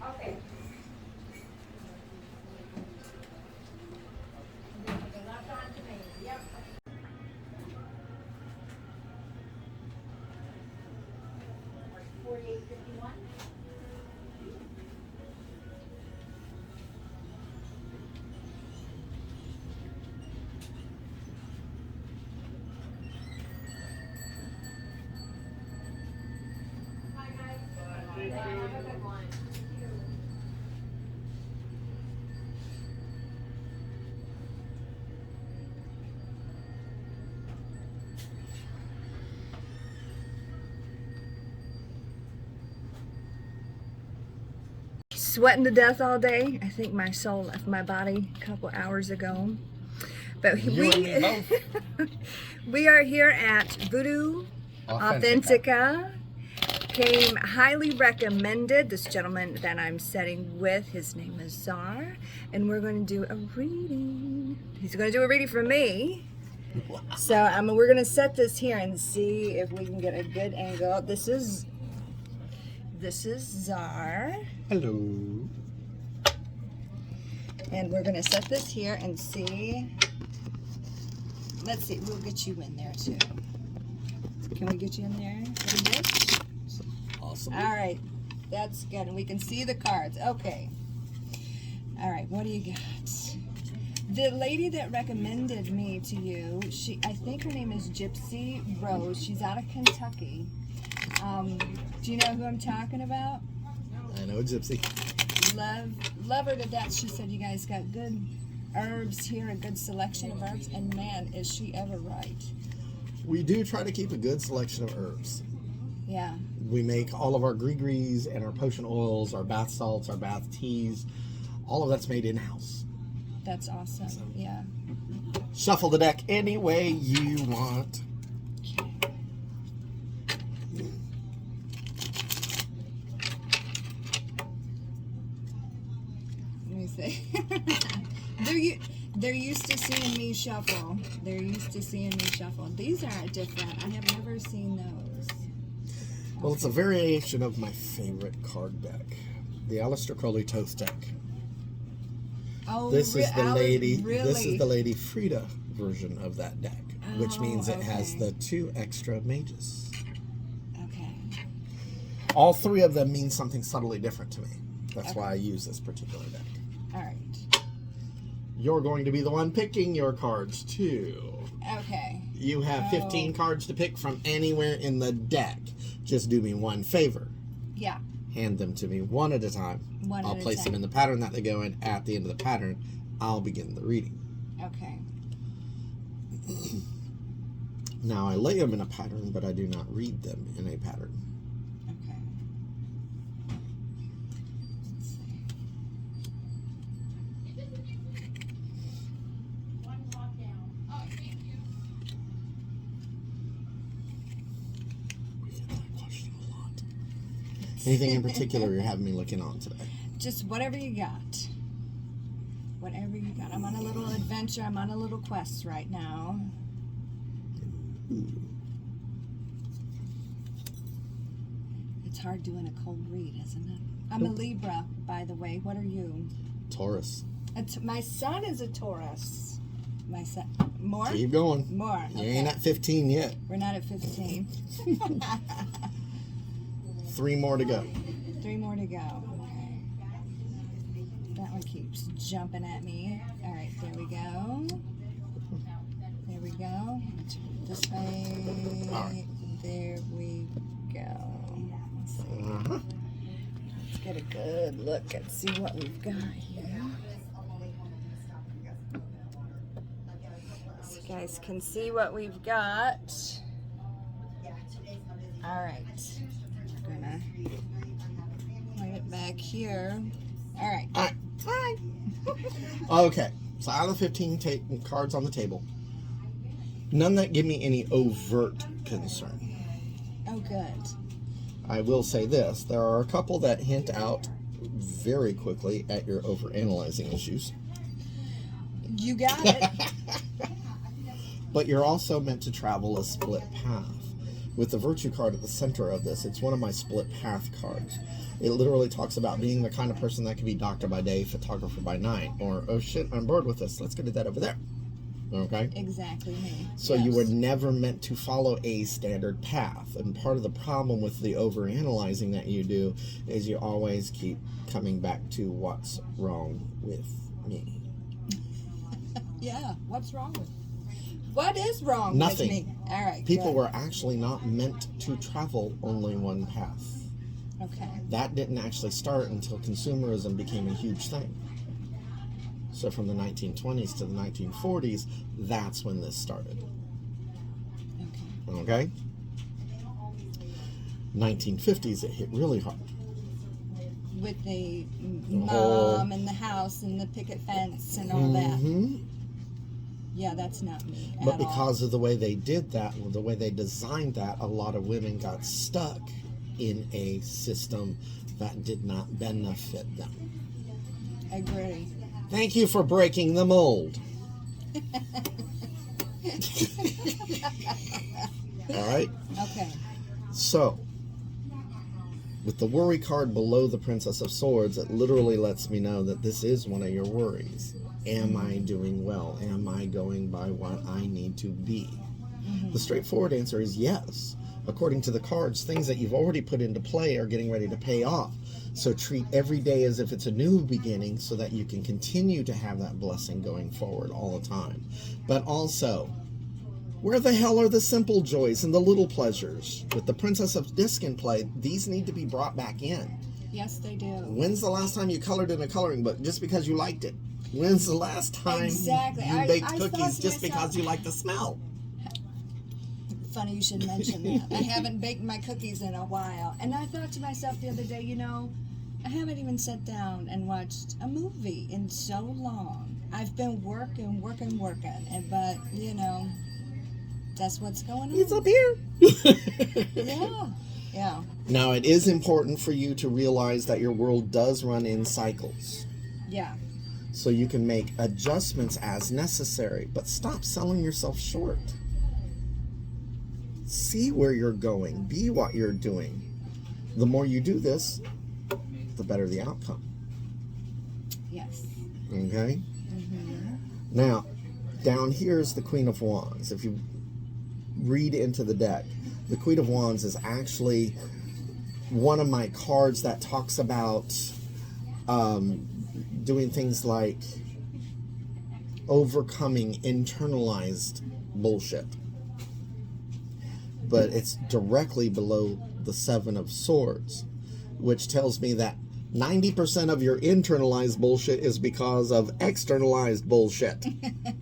Okay. Left on to me. Yep. 4851. Hi guys. Yeah, have a good one. Sweating to death all day. I think my soul left my body a couple hours ago. But You and me both. we are here at Voodoo Authentica. Came highly recommended. This gentleman that I'm setting with, his name is Zaar, and we're going to do a reading. He's going to do a reading for me. So we're going to set this here and see if we can get a good angle. This is Zaar. Hello. And we're going to set this here and see. Let's see. We'll get you in there too. Can we get you in there? Awesome. All right. That's good. And we can see the cards. Okay. All right. What do you got? The lady that recommended me to you, I think her name is Gypsy Rose. She's out of Kentucky. Do you know who I'm talking about? I know Gypsy. Love her to death. She said you guys got good herbs here, a good selection of herbs, and man, is she ever right. We do try to keep a good selection of herbs. Yeah. We make all of our gree-grees and our potion oils, our bath salts, our bath teas. All of that's made in-house. That's awesome. So, yeah. Shuffle the deck any way you want. Let me see. They're used to seeing me shuffle. They're used to seeing me shuffle. These are different. I have never seen those. Well, it's a variation of my favorite card deck, the Aleister Crowley Toth deck. Oh, This is the lady. Really? This is the Lady Frida version of that deck, which means it has okay. the 2 extra mages. Okay. All 3 of them mean something subtly different to me. That's why I use this particular deck. All right. You're going to be the one picking your cards too. Okay. You have 15 cards to pick from anywhere in the deck. Just do me one favor. Yeah. Hand them to me one at a time. I'll place them in the pattern that they go in. At the end of the pattern, I'll begin the reading. Okay. Now, I lay them in a pattern, but I do not read them in a pattern. Okay. Let's see. We get that question a lot. Anything in particular you're having me looking on today? Just whatever you got. Whatever you got. I'm on a little adventure. I'm on a little quest right now. It's hard doing a cold read, isn't it? I'm a Libra, by the way. What are you? Taurus. My son is a Taurus. My son. More? Keep going. More. You Okay. ain't at 15 yet. We're not at 15. 3 more to go. 3 more to go. Okay. That one keeps jumping at me. All right, there we go. There we go. This way. Right. There we go. Let's see. Let's get a good look and see what we've got here. So you guys can see what we've got. All right. We're gonna lay it back here. All right. All right. Hi. Okay. So out of the 15 cards on the table, none that give me any overt concern. Oh, good. I will say this. There are a couple that hint out very quickly at your overanalyzing issues. You got it. But you're also meant to travel a split path. with the virtue card at the center of this. It's one of my split path cards. It literally talks about being the kind of person that can be doctor by day, photographer by night, or, oh shit, I'm bored with this, let's get that over there. Okay? Exactly me. So you were never meant to follow a standard path. And part of the problem with the overanalyzing that you do is you always keep coming back to what's wrong with me. Yeah, what's wrong with me? What is wrong Nothing. with me? All right. People good. were actually not meant to travel only one path. Okay. That didn't actually start until consumerism became a huge thing. So from the 1920s to the 1940s, that's when this started. Okay? 1950s, it hit really hard. With the whole- mom and the house and the picket fence and all that. Yeah, that's not me But at because of the way they did that, the way they designed that, a lot of women got stuck in a system that did not benefit them. all. Agree. Thank you for breaking the mold. All right? Okay. So, with the worry card below the Princess of Swords, it literally lets me know that this is one of your worries. Am I doing well? Am I going by what I need to be? The straightforward answer is yes. According to the cards, things that you've already put into play are getting ready to pay off. So treat every day as if it's a new beginning so that you can continue to have that blessing going forward all the time. But also, where the hell are the simple joys and the little pleasures? With the Princess of Disc in play, these need to be brought back in. Yes, they do. When's the last time you colored in a coloring book just because you liked it? When's the last time Exactly. you I baked thought cookies to just myself- because you like the smell? Funny you should mention that. I haven't baked my cookies in a while. And I thought to myself the other day, you know, I haven't even sat down and watched a movie in so long. I've been working, and but, you know, that's what's going on. It's up here. Yeah. Yeah. Now, it is important for you to realize that your world does run in cycles. Yeah. So you can make adjustments as necessary, but stop selling yourself short. See where you're going. Be what you're doing. The more you do this, the better the outcome. Yes. Okay? Now, down here is the Queen of Wands. If you read into the deck, the Queen of Wands is actually one of my cards that talks about doing things like overcoming internalized bullshit. But it's directly below the Seven of Swords, which tells me that 90% of your internalized bullshit is because of externalized bullshit.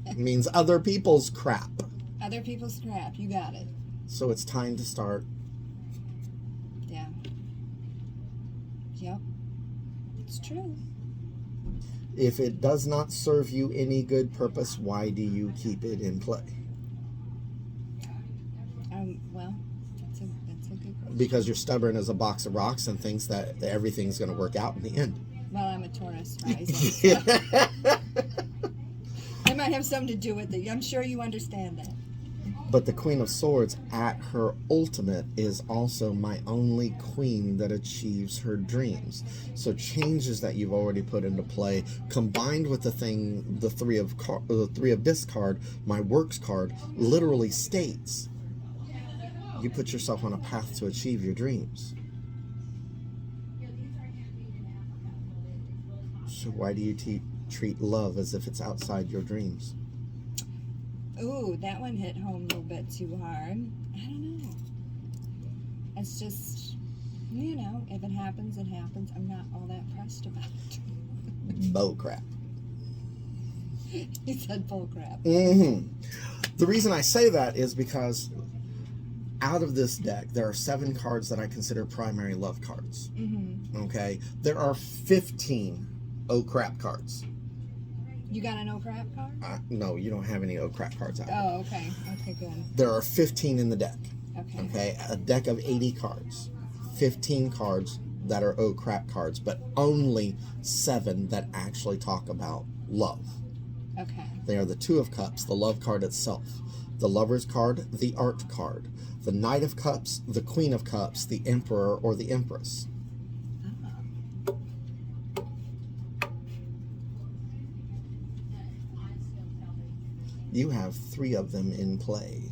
It means other people's crap. Other people's crap. You got it. So it's time to start. Yeah. Yep. It's true. If it does not serve you any good purpose, why do you keep it in play? Well, that's a good question. Because you're stubborn as a box of rocks and thinks that everything's going to work out in the end. Well, I'm a Taurus rising. So I might have something to do with it. I'm sure you understand that. But the Queen of Swords, at her ultimate, is also my only queen that achieves her dreams. So changes that you've already put into play, combined with the Three of Disc card, my works card, literally states you put yourself on a path to achieve your dreams. So why do you treat love as if it's outside your dreams? Ooh, that one hit home a little bit too hard. I don't know. It's just, you know, if it happens, it happens. I'm not all that pressed about it. Bull crap. He said bull crap. The reason I say that is because out of this deck, there are 7 cards that I consider primary love cards. Okay? There are 15 oh crap cards. You got an oh crap card? No, you don't have any oh crap cards out. Oh, okay. Okay, good. There are 15 in the deck. Okay. Okay? A deck of 80 cards. 15 cards that are oh crap cards, but only 7 that actually talk about love. Okay. They are the Two of Cups, the Love card itself, the Lover's card, the Art card, the Knight of Cups, the Queen of Cups, the Emperor, or the Empress. You have 3 of them in play.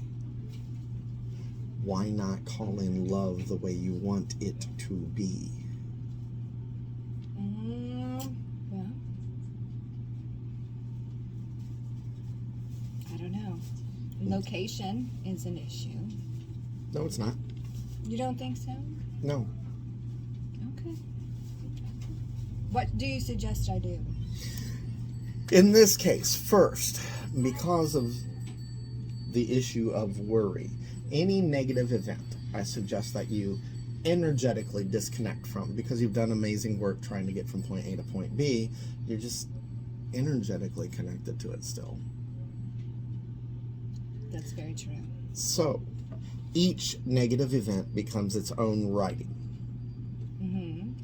Why not call in love the way you want it to be? Well, I don't know. Location is an issue. No, it's not. You don't think so? No. Okay. What do you suggest I do? In this case, first, because of the issue of worry, any negative event, I suggest that you energetically disconnect from, because you've done amazing work trying to get from point A to point B. You're just energetically connected to it still. That's very true. So, each negative event becomes its own writing.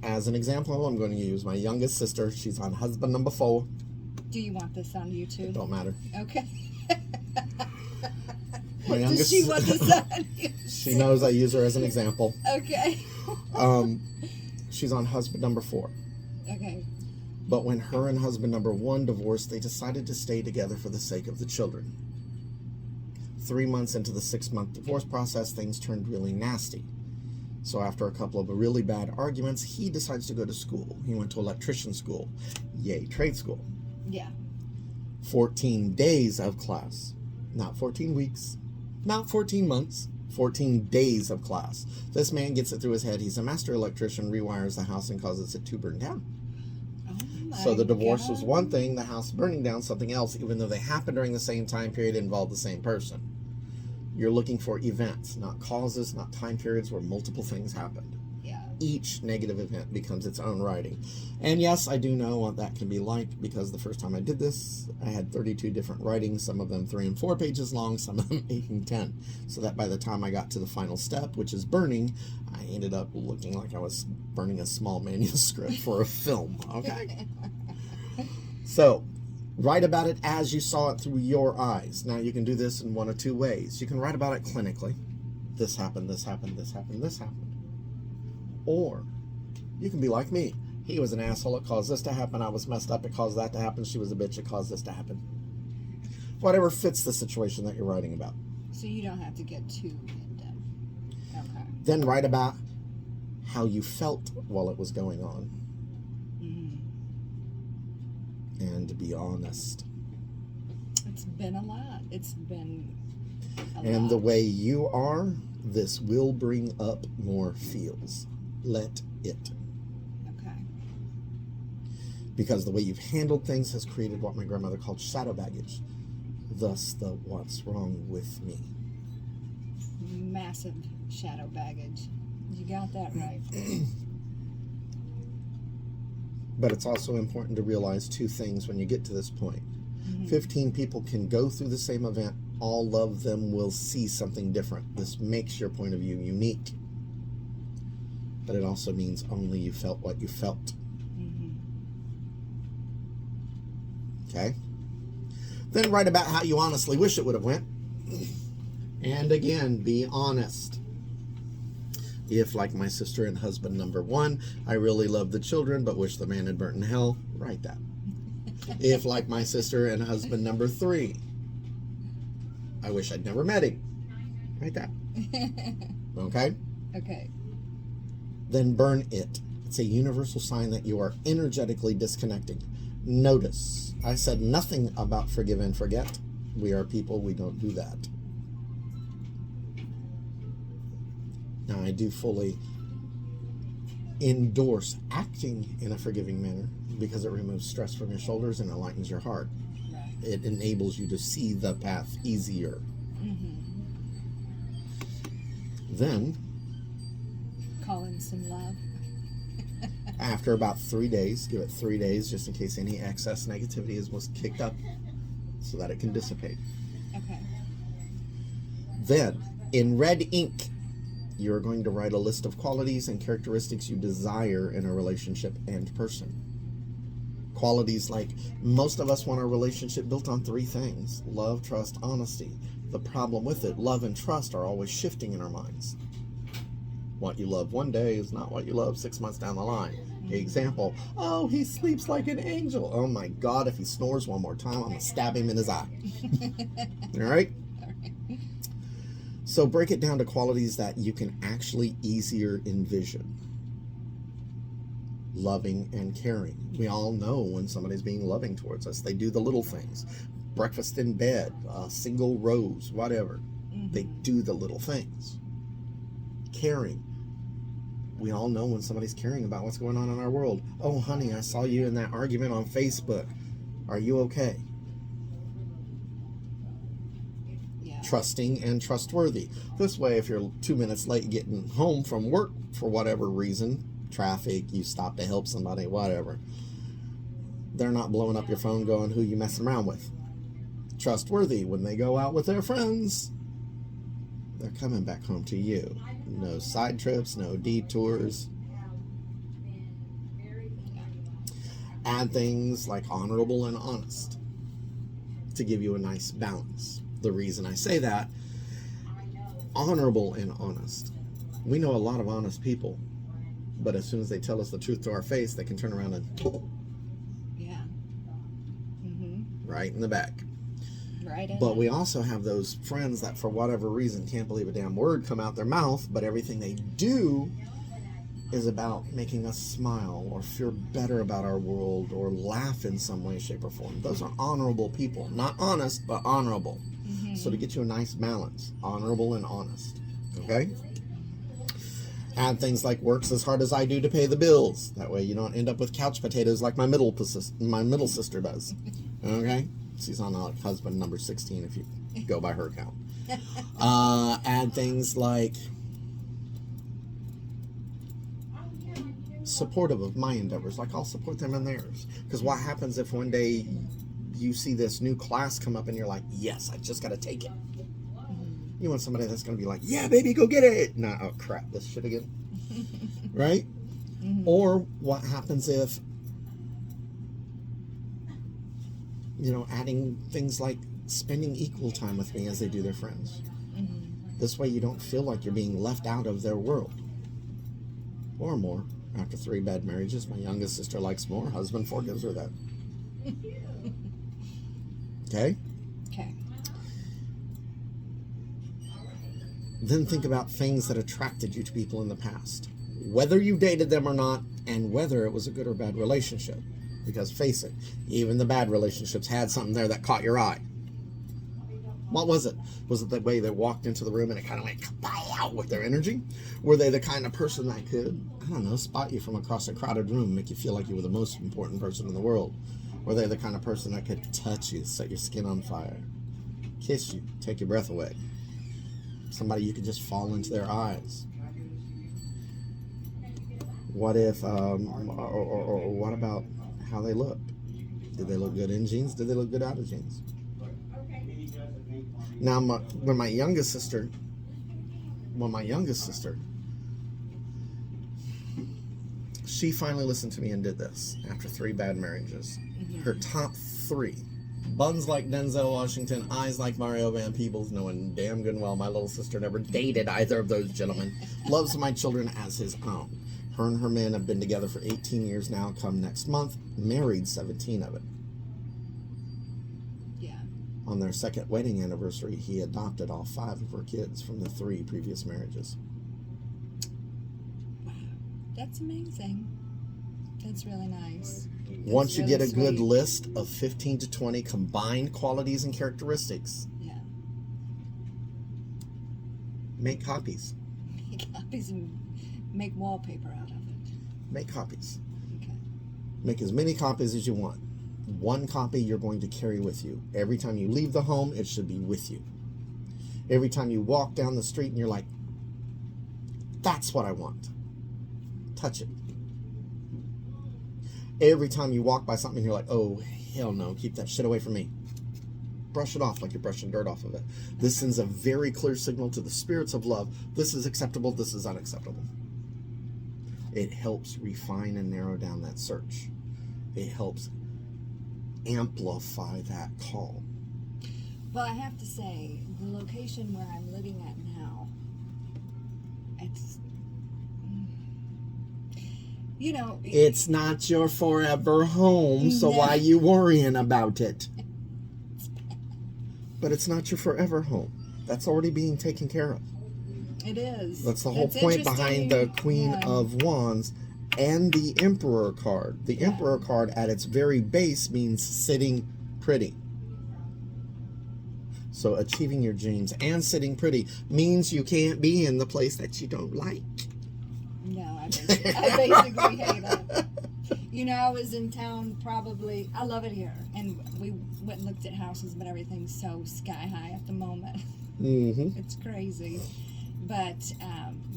As an example, I'm going to use my youngest sister. She's on husband number 4. Do you want this on YouTube? Don't matter. Okay. My youngest, Does she want this on YouTube? She knows I use her as an example. Okay. She's on husband number 4. Okay. But when her and husband number 1 divorced, they decided to stay together for the sake of the children. 3 months into the 6-month divorce process, things turned really nasty. So after a couple of really bad arguments, he decides to go to school. He went to electrician school. Yay, trade school. Yeah. 14 days of class. Not 14 weeks. Not 14 months. 14 days of class. This man gets it through his head. He's a master electrician, rewires the house, and causes it to burn down. So the divorce was one thing, the house burning down something else, even though they happened during the same time period, involved the same person. You're looking for events, not causes, not time periods where multiple things happened. Yeah. Each negative event becomes its own writing. And yes, I do know what that can be like, because the first time I did this, I had 32 different writings, some of them 3 and 4 pages long, some of them 8 and 10. So that by the time I got to the final step, which is burning, I ended up looking like I was burning a small manuscript for a film, okay? So, write about it as you saw it through your eyes. Now, you can do this in one of 2 ways. You can write about it clinically. This happened, this happened, this happened, this happened. Or, you can be like me. He was an asshole, it caused this to happen. I was messed up, it caused that to happen. She was a bitch, it caused this to happen. Whatever fits the situation that you're writing about. So you don't have to get too in depth. Okay. Then write about how you felt while it was going on. And be honest. It's been a lot. It's been a And lot. the way you are, this will bring up more feels. Let it. Okay. Because the way you've handled things has created what my grandmother called shadow baggage. Thus the what's wrong with me. Massive shadow baggage. You got that right. But it's also important to realize 2 things when you get to this point. 15 people can go through the same event. All of them will see something different. This makes your point of view unique. But it also means only you felt what you felt. Okay? Then write about how you honestly wish it would have went. And again, be honest. If, like my sister and husband number 1, I really love the children but wish the man had burnt in hell, write that. If, like my sister and husband number 3, I wish I'd never met him, write that. Okay? Okay. Then burn it. It's a universal sign that you are energetically disconnecting. Notice, I said nothing about forgive and forget. We are people, we don't do that. Now, I do fully endorse acting in a forgiving manner because it removes stress from your shoulders and it lightens your heart. Right. It enables you to see the path easier. Then, Call in some love. after about 3 days, give it 3 days just in case any excess negativity was kicked up so that it can dissipate. Okay. Then, in red ink, you're going to write a list of qualities and characteristics you desire in a relationship and person. Qualities like, most of us want our relationship built on 3 things: love, trust, honesty. The problem with it, love and trust are always shifting in our minds. What you love one day is not what you love 6 months down the line. Example, oh, he sleeps like an angel. Oh my God, if he snores one more time, I'm going to stab him in his eye. All right? So break it down to qualities that you can actually easier envision. Loving and caring. We all know when somebody's being loving towards us. They do the little things. Breakfast in bed, single rose, whatever. They do the little things. Caring. We all know when somebody's caring about what's going on in our world. Oh, honey, I saw you in that argument on Facebook. Are you okay? Yeah. Trusting and trustworthy. This way, if you're 2 minutes late getting home from work for whatever reason, traffic, you stop to help somebody, whatever, they're not blowing up your phone going, who you messing around with? Trustworthy. When they go out with their friends, they're coming back home to you. No side trips, no detours. Add things like honorable and honest to give you a nice balance. The reason I say that, honorable and honest. We know a lot of honest people, but as soon as they tell us the truth to our face, they can turn around and Yeah. right in the back. Right in. But we also have those friends that for whatever reason can't believe a damn word come out their mouth, but everything they do is about making us smile or feel better about our world or laugh in some way, shape, or form. Those are honorable people. Not honest, but honorable. So to get you a nice balance, honorable and honest. Okay? Add things like works as hard as I do to pay the bills. That way you don't end up with couch potatoes like my middle sister does. Okay? She's on husband number 16 if you go by her count. Add things like supportive of my endeavors. Like I'll support them in theirs. Because what happens if one day you see this new class come up and you're like, yes, I just got to take it. You want somebody that's going to be like, yeah, baby, go get it. Nah, oh crap, this shit again. Right? Or what happens if, adding things like spending equal time with me as they do their friends. This way you don't feel like you're being left out of their world. Or more. After 3 bad marriages, my youngest sister likes more. Husband forgives her that. Okay? Okay. Then think about things that attracted you to people in the past. Whether you dated them or not, and whether it was a good or bad relationship. Because face it, even the bad relationships had something there that caught your eye. What was it? Was it the way they walked into the room and it kind of went out with their energy? Were they the kind of person that could, I don't know, spot you from across a crowded room, make you feel like you were the most important person in the world? Were they the kind of person that could touch you, set your skin on fire, kiss you, take your breath away? Somebody you could just fall into their eyes. What if, or what about how they looked? Did they look good in jeans? Did they look good out of jeans? Now, when my youngest sister, she finally listened to me and did this after 3 bad marriages. Her top 3: buns like Denzel Washington, eyes like Mario Van Peebles, knowing damn good and well my little sister never dated either of those gentlemen. Loves my children as his own. Her and her man have been together for 18 years now, come next month, married 17 of it. Yeah. On their 2nd wedding anniversary, he adopted all 5 of her kids from the 3 previous marriages. Wow. That's amazing. That's really nice. Once you really get a good sweet. list of 15 to 20 combined qualities and characteristics, Yeah. make copies. Make copies and make wallpaper out of it. Make copies. Okay. Make as many copies as you want. 1 copy you're going to carry with you. Every time you leave the home, it should be with you. Every time you walk down the street and you're like, that's what I want. Touch it. Every time you walk by something and you're like, oh, hell no, keep that shit away from me. Brush it off like you're brushing dirt off of it. This sends a very clear signal to the spirits of love. This is acceptable, this is unacceptable. It helps refine and narrow down that search. It helps amplify that call. Well, I have to say, the location where I'm living at now, it's, you know, It's not your forever home, so No. why you worrying about it? But it's not your forever home. That's already being taken care of. it is. That's the whole It's point behind the interesting, Queen yeah. of Wands and the Emperor card. The Yeah. Emperor card at its very base means sitting pretty. So achieving your dreams and sitting pretty means you can't be in the place that you don't like. No, I basically hate it. You know, I was in town I love it here. And we went and looked at houses, but everything's so sky high at the moment. Mm-hmm. It's crazy. But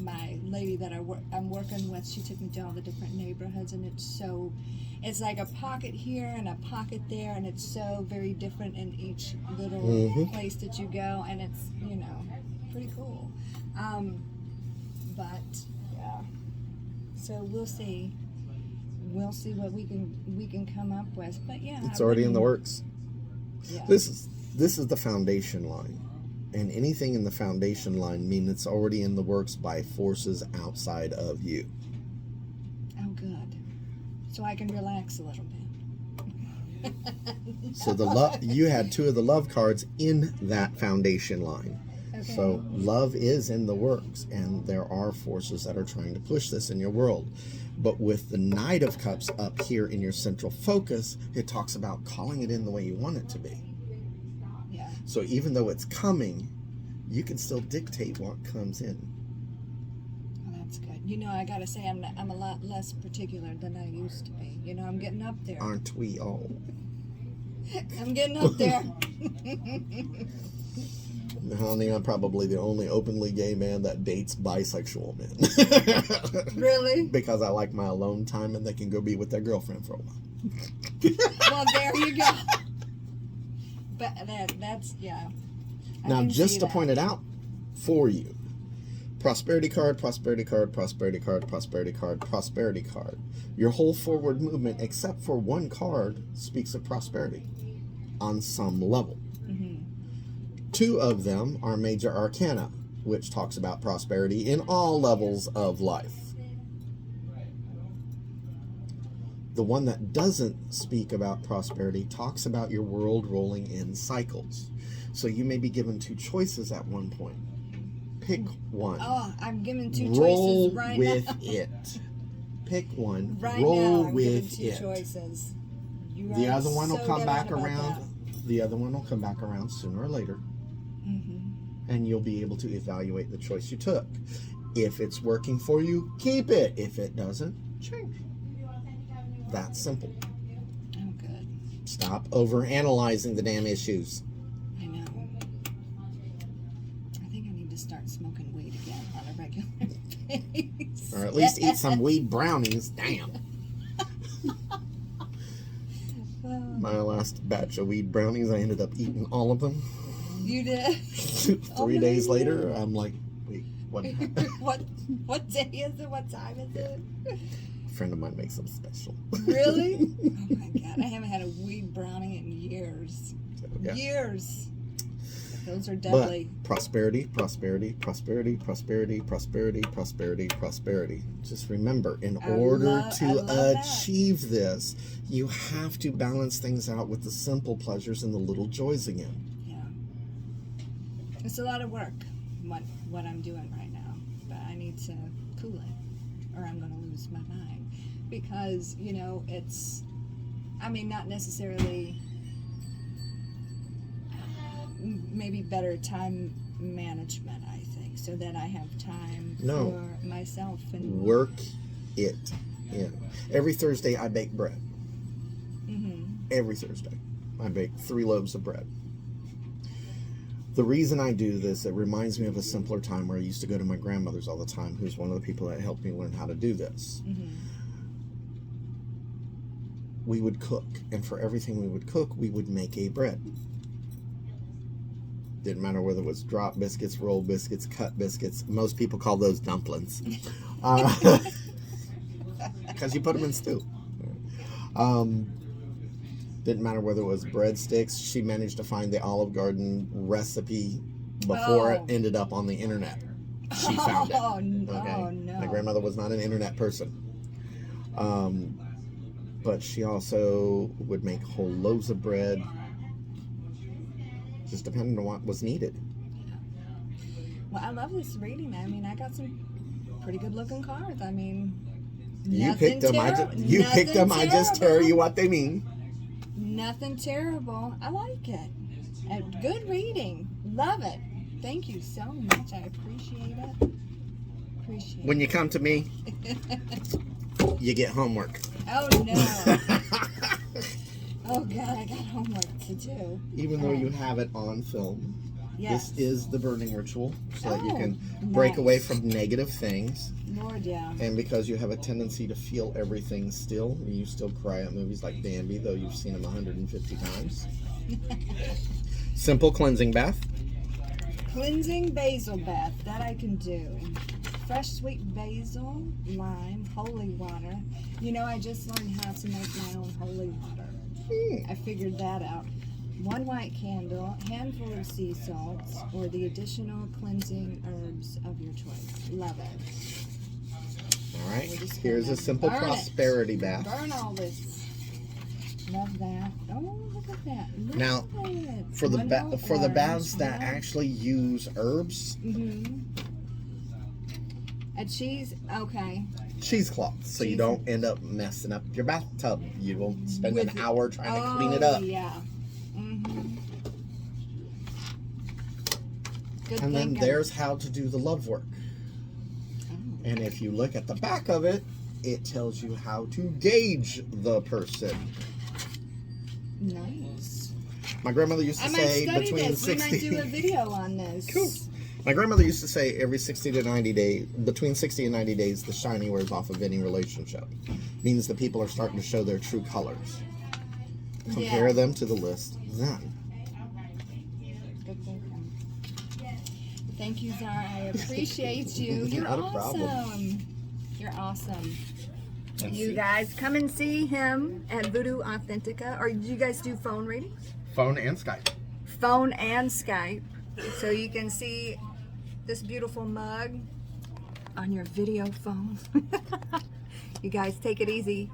my lady that I'm working with, she took me to all the different neighborhoods, and it's like a pocket here and a pocket there, and it's so very different in each little place that you go, and it's, you know, pretty cool. But yeah, so we'll see what we can come up with. But yeah, It's already in the works. Yeah. This is the foundation line. And anything in the foundation line means it's already in the works by forces outside of you. Oh, good. So I can relax a little bit. So you had 2 of the love cards in that foundation line. Okay. So love is in the works, and there are forces that are trying to push this in your world. But with the Knight of Cups up here in your central focus, it talks about calling it in the way you want it to be. Yeah. So even though it's coming, you can still dictate what comes in. Well, that's good. You know, I gotta say, I'm a lot less particular than I used to be. You know, I'm getting up there. Aren't we all? I'm getting up there. Honey, I'm probably the only openly gay man that dates bisexual men. Really? Because I like my alone time and they can go be with their girlfriend for a while. Well, there you go. But that's, yeah. I Now, can just see to that. point it out for you, prosperity card, prosperity card, prosperity card, prosperity card, prosperity card. Your whole forward movement, except for one card, speaks of prosperity on some level. 2 of them are major arcana, which talks about prosperity in all levels of life. The one that doesn't speak about prosperity talks about your world rolling in cycles. So you may be given 2 choices at one point. Pick one. Oh, I'm giving 2 Roll choices right with now. it. Pick one. Right Roll now, I'm with giving 2 it. choices. You The are other one will so come dead back on about around. The other one will come back around sooner or later. And you'll be able to evaluate the choice you took. If it's working for you, keep it. If it doesn't, change. That's simple. Oh, good. Stop over-analyzing the damn issues. I know. I think I need to start smoking weed again on a regular basis. Or at least eat some weed brownies. Damn. My last batch of weed brownies, I ended up eating all of them. You did? 3 days later, I'm like, wait, what happened? What day is it? What time is it? A friend of mine makes them special. Really? Oh my God, I haven't had a weed brownie in years. So, yeah. Years. Those are But deadly. prosperity, prosperity, prosperity, prosperity, prosperity, prosperity, prosperity. Just remember, in order I to love that. achieve this, you have to balance things out with the simple pleasures and the little joys again. Yeah. It's a lot of work, what I'm doing right now. But I need to cool it, or I'm going to lose my mind. Because, you know, it's, I mean, not necessarily, maybe better time management, I think, so that I have time for myself. And Work it in. Every Thursday, I bake bread. Every Thursday, I bake 3 loaves of bread. The reason I do this, it reminds me of a simpler time where I used to go to my grandmother's all the time, who's one of the people that helped me learn how to do this. We would cook, and for everything we would cook, we would make a bread. Didn't matter whether it was drop biscuits, roll biscuits, cut biscuits. Most people call those dumplings. Because you put them in stew. Didn't matter whether it was breadsticks. She managed to find the Olive Garden recipe before it ended up on the internet. She found it. Oh, Okay? oh no. My grandmother was not an internet person. But she also would make whole loaves of bread, just depending on what was needed. Well, I love this reading. I mean, I got some pretty good looking cards. I mean, You picked them. I just tell you what they mean. Nothing terrible. I like it. Good reading. Love it. Thank you so much. I appreciate it. When you come to me, you get homework. Oh no. Oh God, I got homework to do. Even though you have it on film, yes. This is the burning ritual, so that you can nice. break away from negative things. Lord, yeah. And because you have a tendency to feel everything still, you still cry at movies like Bambi, though you've seen them 150 times. Simple cleansing bath. Cleansing basil bath. That I can do. Fresh sweet basil, lime, holy water. You know, I just learned how to make my own holy water. I figured that out. 1 white candle, handful of sea salts, or the additional cleansing herbs of your choice. Love it. All right, here's a simple prosperity bath. Burn all this. Love that. Oh, look at that. Look Now, at it. for the baths that yeah. actually use herbs, A cheese, okay. cheesecloths, so you don't end up messing up your bathtub. You won't spend an hour trying to clean it up. Yeah. Good And then thinking. there's how to do the love work. And if you look at the back of it, it tells you how to gauge the person. Nice. My grandmother used to I might say study between this. 60 We might do a video on this. Cool. My grandmother used to say every 60 to 90 days, between 60 and 90 days, the shiny wears off of any relationship. Means the people are starting to show their true colors. Compare them to the list then. Good thinking. Thank you, Zaar. I appreciate you. You're Not a awesome. problem. You're awesome. And You see, guys come and see him at Voodoo Authentica. Or do you guys do phone readings? phone and Skype. Phone and Skype. So you can see this beautiful mug on your video phone. You guys take it easy.